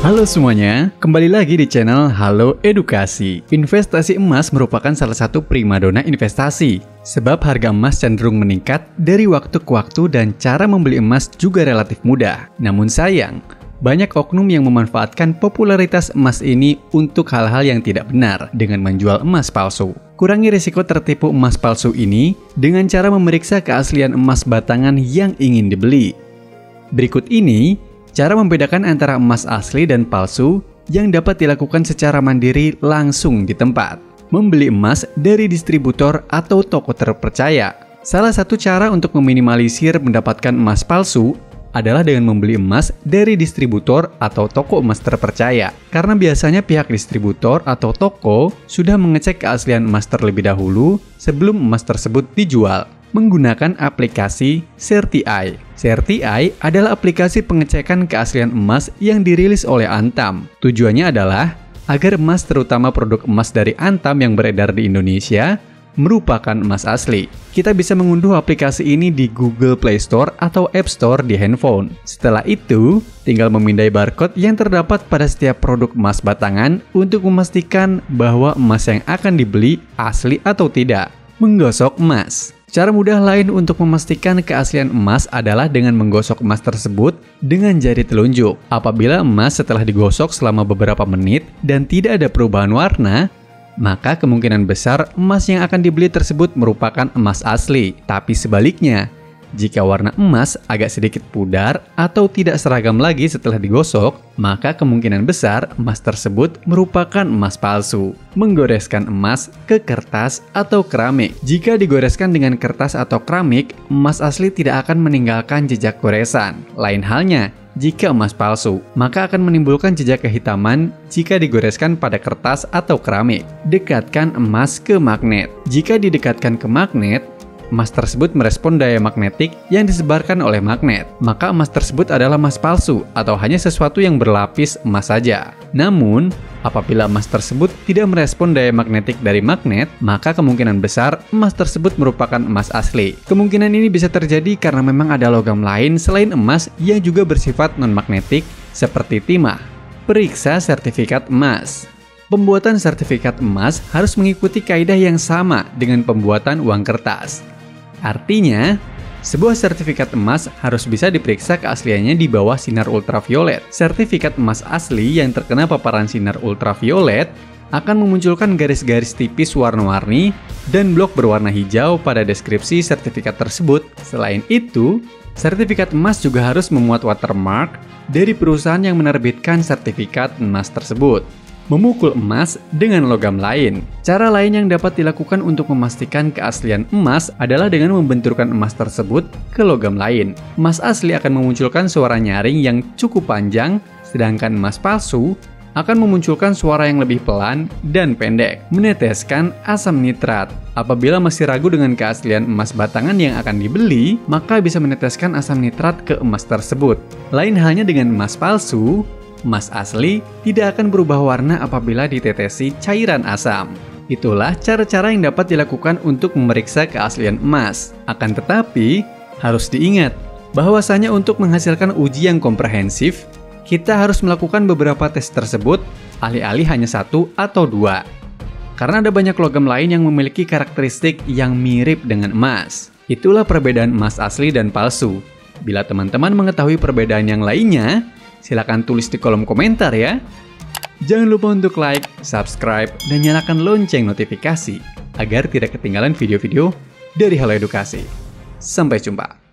Halo semuanya, kembali lagi di channel Halo Edukasi. Investasi emas merupakan salah satu primadona investasi, sebab harga emas cenderung meningkat dari waktu ke waktu dan cara membeli emas juga relatif mudah. Namun sayang, banyak oknum yang memanfaatkan popularitas emas ini untuk hal-hal yang tidak benar dengan menjual emas palsu. Kurangi risiko tertipu emas palsu ini dengan cara memeriksa keaslian emas batangan yang ingin dibeli. Berikut ini cara membedakan antara emas asli dan palsu yang dapat dilakukan secara mandiri langsung di tempat. Membeli emas dari distributor atau toko terpercaya. Salah satu cara untuk meminimalisir mendapatkan emas palsu adalah dengan membeli emas dari distributor atau toko emas terpercaya. Karena biasanya pihak distributor atau toko sudah mengecek keaslian emas terlebih dahulu sebelum emas tersebut dijual menggunakan aplikasi Certi-Eye. Certi-Eye adalah aplikasi pengecekan keaslian emas yang dirilis oleh Antam. Tujuannya adalah agar emas, terutama produk emas dari Antam yang beredar di Indonesia, merupakan emas asli. Kita bisa mengunduh aplikasi ini di Google Play Store atau App Store di handphone. Setelah itu, tinggal memindai barcode yang terdapat pada setiap produk emas batangan untuk memastikan bahwa emas yang akan dibeli asli atau tidak. Menggosok emas. Cara mudah lain untuk memastikan keaslian emas adalah dengan menggosok emas tersebut dengan jari telunjuk. Apabila emas setelah digosok selama beberapa menit dan tidak ada perubahan warna, maka kemungkinan besar emas yang akan dibeli tersebut merupakan emas asli. Tapi sebaliknya, jika warna emas agak sedikit pudar atau tidak seragam lagi setelah digosok, maka kemungkinan besar emas tersebut merupakan emas palsu. Menggoreskan emas ke kertas atau keramik. Jika digoreskan dengan kertas atau keramik, emas asli tidak akan meninggalkan jejak goresan. Lain halnya, jika emas palsu, maka akan menimbulkan jejak kehitaman jika digoreskan pada kertas atau keramik. Dekatkan emas ke magnet. Jika didekatkan ke magnet, emas tersebut merespon daya magnetik yang disebarkan oleh magnet. Maka emas tersebut adalah emas palsu atau hanya sesuatu yang berlapis emas saja. Namun, apabila emas tersebut tidak merespon daya magnetik dari magnet, maka kemungkinan besar emas tersebut merupakan emas asli. Kemungkinan ini bisa terjadi karena memang ada logam lain selain emas yang juga bersifat non-magnetik seperti timah. Periksa sertifikat emas. Pembuatan sertifikat emas harus mengikuti kaidah yang sama dengan pembuatan uang kertas. Artinya, sebuah sertifikat emas harus bisa diperiksa keasliannya di bawah sinar ultraviolet. Sertifikat emas asli yang terkena paparan sinar ultraviolet akan memunculkan garis-garis tipis warna-warni dan blok berwarna hijau pada deskripsi sertifikat tersebut. Selain itu, sertifikat emas juga harus memuat watermark dari perusahaan yang menerbitkan sertifikat emas tersebut. Memukul emas dengan logam lain. Cara lain yang dapat dilakukan untuk memastikan keaslian emas adalah dengan membenturkan emas tersebut ke logam lain. Emas asli akan memunculkan suara nyaring yang cukup panjang, sedangkan emas palsu akan memunculkan suara yang lebih pelan dan pendek. Meneteskan asam nitrat. Apabila masih ragu dengan keaslian emas batangan yang akan dibeli, maka bisa meneteskan asam nitrat ke emas tersebut. Lain halnya dengan emas palsu, emas asli tidak akan berubah warna apabila ditetesi cairan asam. Itulah cara-cara yang dapat dilakukan untuk memeriksa keaslian emas. Akan tetapi, harus diingat bahwasanya untuk menghasilkan uji yang komprehensif, kita harus melakukan beberapa tes tersebut, alih-alih hanya satu atau dua. Karena ada banyak logam lain yang memiliki karakteristik yang mirip dengan emas. Itulah perbedaan emas asli dan palsu. Bila teman-teman mengetahui perbedaan yang lainnya, silakan tulis di kolom komentar ya. Jangan lupa untuk like, subscribe, dan nyalakan lonceng notifikasi agar tidak ketinggalan video-video dari Halo Edukasi. Sampai jumpa.